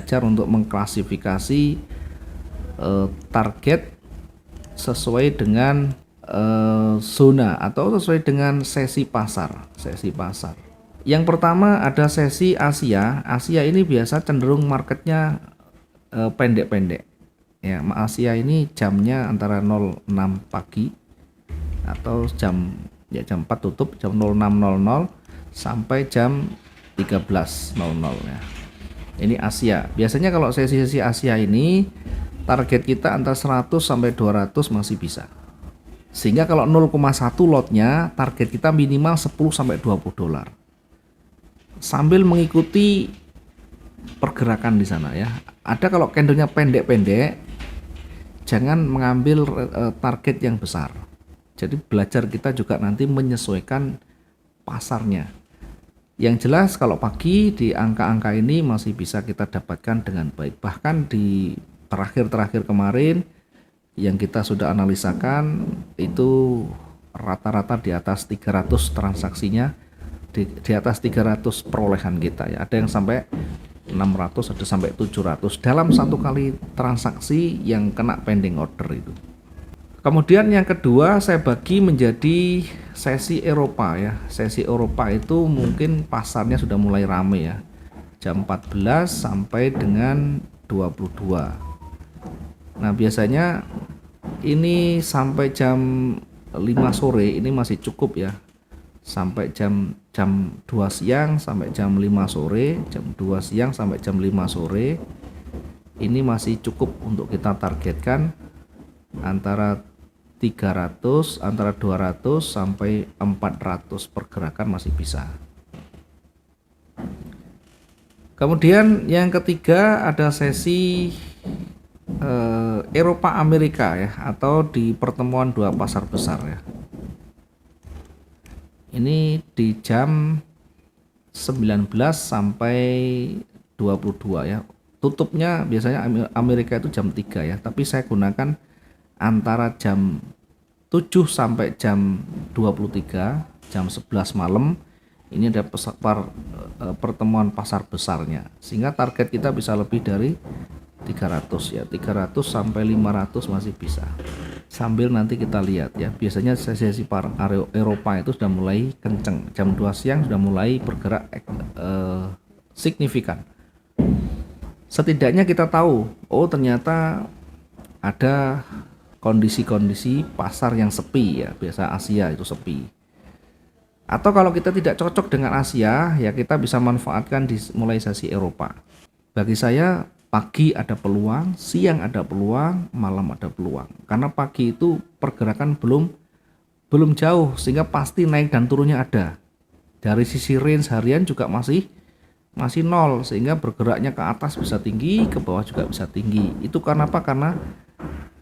belajar untuk mengklasifikasi target sesuai dengan zona atau sesuai dengan sesi pasar. Yang pertama ada sesi Asia. Asia ini biasa cenderung marketnya pendek-pendek. Ya, Asia ini jamnya antara 06 pagi atau jam 4 tutup, jam 06.00 sampai jam 13.00 ya. Ini Asia. Biasanya kalau sesi-sesi Asia ini target kita antara 100 sampai 200 masih bisa. Sehingga kalau 0,1 lotnya target kita minimal 10 sampai 20 dolar. Sambil mengikuti pergerakan di sana ya. Ada kalau candlenya pendek-pendek, jangan mengambil target yang besar. Jadi belajar kita juga nanti menyesuaikan pasarnya. Yang jelas kalau pagi di angka-angka ini masih bisa kita dapatkan dengan baik. Bahkan di terakhir kemarin yang kita sudah analisakan itu rata-rata di atas 300 transaksinya, di atas 300 perolehan kita ya. Ada yang sampai 600, ada sampai 700 dalam satu kali transaksi yang kena pending order itu. Kemudian yang kedua saya bagi menjadi sesi Eropa ya. Sesi Eropa itu mungkin pasarnya sudah mulai rame ya. Jam 14 sampai dengan 22. Nah, biasanya ini sampai jam 5 sore ini masih cukup ya. Sampai jam 2 siang sampai jam 5 sore, jam 2 siang sampai jam 5 sore. Ini masih cukup untuk kita targetkan antara 300, antara 200 sampai 400 pergerakan masih bisa. Kemudian yang ketiga ada sesi Eropa Amerika ya, atau di pertemuan dua pasar besar ya. Ini di jam 19 sampai 22 ya. Tutupnya biasanya Amerika itu jam 3 ya, tapi saya gunakan antara jam 7 sampai jam 23, jam 11 malam. Ini ada pertemuan pasar besarnya, sehingga target kita bisa lebih dari 300 ya, 300 sampai 500 masih bisa. Sambil nanti kita lihat ya, biasanya sesi Eropa itu sudah mulai kenceng, jam 2 siang sudah mulai bergerak signifikan. Setidaknya kita tahu, oh ternyata ada kondisi-kondisi pasar yang sepi ya, biasa Asia itu sepi. Atau kalau kita tidak cocok dengan Asia ya, kita bisa manfaatkan di mulai sesi Eropa. Bagi saya pagi ada peluang, siang ada peluang, malam ada peluang. Karena pagi itu pergerakan belum jauh, sehingga pasti naik dan turunnya ada. Dari sisi range harian juga masih nol, sehingga bergeraknya ke atas bisa tinggi, ke bawah juga bisa tinggi. Itu karena apa? Karena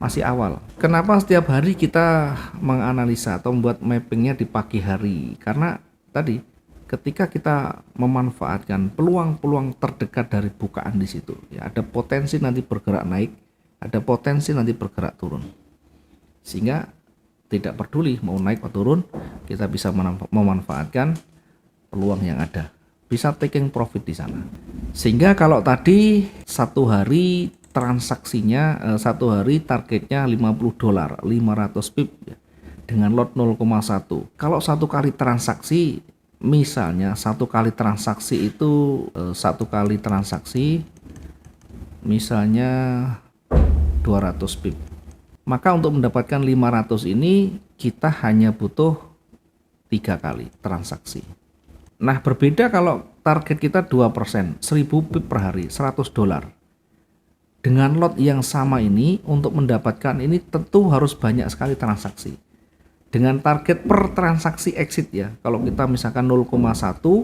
masih awal. Kenapa setiap hari kita menganalisa atau membuat mappingnya di pagi hari? Karena tadi ketika kita memanfaatkan peluang-peluang terdekat dari bukaan di situ, ya ada potensi nanti bergerak naik, ada potensi nanti bergerak turun. Sehingga tidak peduli mau naik atau turun, kita bisa memanfaatkan peluang yang ada. Bisa taking profit di sana. Sehingga kalau tadi satu hari transaksinya, satu hari targetnya 50 dolar, 500 pip ya, dengan lot 0,1. Kalau satu kali transaksi, misalnya satu kali transaksi itu misalnya 200 pip, maka untuk mendapatkan 500 ini kita hanya butuh 3 kali transaksi. Nah, berbeda kalau target kita 2%, 1000 pip per hari, 100 dolar. Dengan lot yang sama ini, untuk mendapatkan ini tentu harus banyak sekali transaksi. Dengan target per transaksi exit ya, kalau kita misalkan 0,1,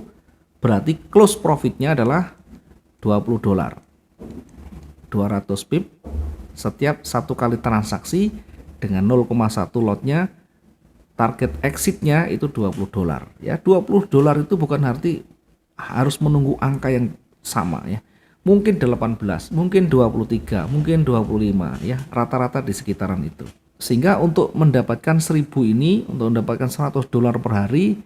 berarti close profitnya adalah 20 dolar. 200 pip setiap satu kali transaksi, dengan 0,1 lotnya, target exitnya itu 20 dolar. Ya, 20 dolar itu bukan arti harus menunggu angka yang sama ya. Mungkin 18, mungkin 23, mungkin 25 ya, rata-rata di sekitaran itu. Sehingga untuk mendapatkan 1000 ini, untuk mendapatkan 100 dolar per hari,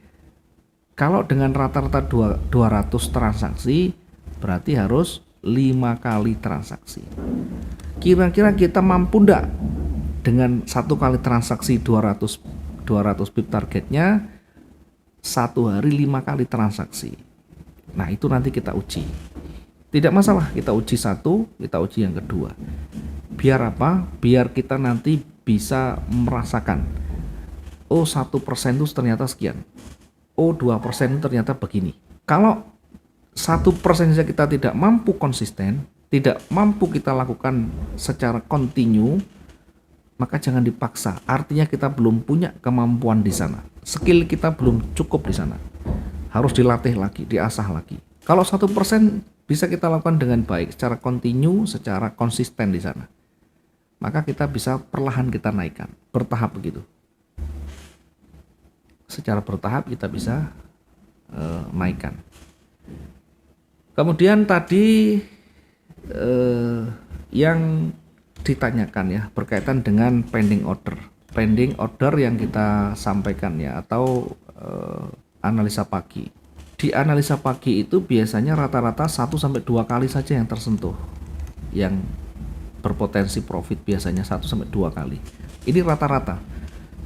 kalau dengan rata-rata 200 transaksi, berarti harus 5 kali transaksi. Kira-kira kita mampu enggak dengan 1 kali transaksi 200 pip targetnya, 1 hari 5 kali transaksi. Nah, itu nanti kita uji. Tidak masalah, kita uji 1, kita uji yang kedua. Biar apa? Biar kita nanti bisa merasakan, oh 1% itu ternyata sekian, oh 2% ternyata begini. Kalau 1% saja kita tidak mampu konsisten, tidak mampu kita lakukan secara kontinu, maka jangan dipaksa. Artinya kita belum punya kemampuan di sana. Skill kita belum cukup di sana. Harus dilatih lagi, diasah lagi. Kalau 1% bisa kita lakukan dengan baik, secara kontinu, secara konsisten di sana, maka kita bisa perlahan kita naikkan, bertahap begitu. Secara bertahap kita bisa naikkan. Kemudian tadi yang ditanyakan ya berkaitan dengan pending order. Pending order yang kita sampaikan ya, atau analisa pagi. Di analisa pagi itu biasanya rata-rata 1-2 kali saja yang tersentuh, yang berpotensi profit biasanya 1-2 kali. Ini rata-rata.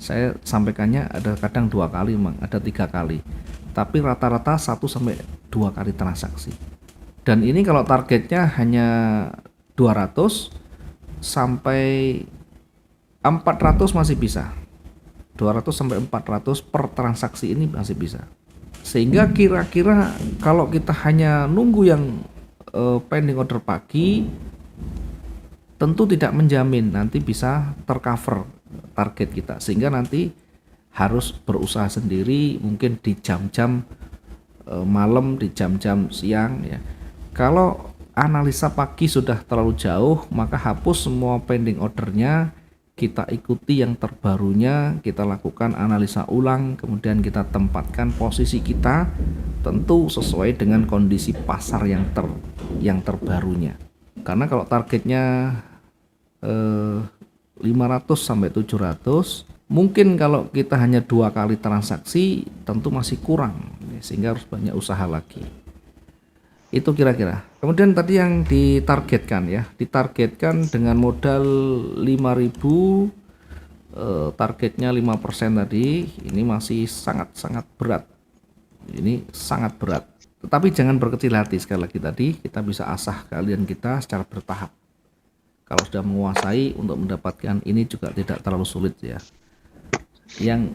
Saya sampaikannya ada kadang 2 kali, memang ada 3 kali. Tapi rata-rata 1-2 kali transaksi. Dan ini kalau targetnya hanya 200 sampai 400 masih bisa. 200 sampai 400 per transaksi ini masih bisa. Sehingga kira-kira kalau kita hanya nunggu yang pending order pagi, tentu tidak menjamin nanti bisa tercover target kita, sehingga nanti harus berusaha sendiri mungkin di jam-jam malam, di jam-jam siang ya. Kalau analisa pagi sudah terlalu jauh, maka hapus semua pending ordernya, kita ikuti yang terbarunya, kita lakukan analisa ulang, kemudian kita tempatkan posisi kita tentu sesuai dengan kondisi pasar yang terbarunya. Karena kalau targetnya 500 sampai 700, mungkin kalau kita hanya 2 kali transaksi tentu masih kurang, sehingga harus banyak usaha lagi. Itu kira-kira. Kemudian tadi yang ditargetkan ya, ditargetkan dengan modal 5.000, targetnya 5% tadi, ini masih sangat-sangat berat. Ini sangat berat. Tetapi jangan berkecil hati, sekali lagi tadi kita bisa asah kalian kita secara bertahap. Kalau sudah menguasai, untuk mendapatkan ini juga tidak terlalu sulit ya.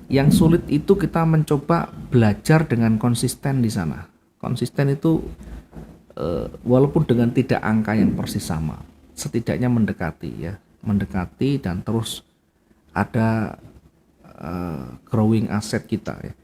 Yang sulit itu kita mencoba belajar dengan konsisten di sana. Konsisten itu walaupun dengan tidak angka yang persis sama, setidaknya mendekati dan terus ada growing aset kita ya.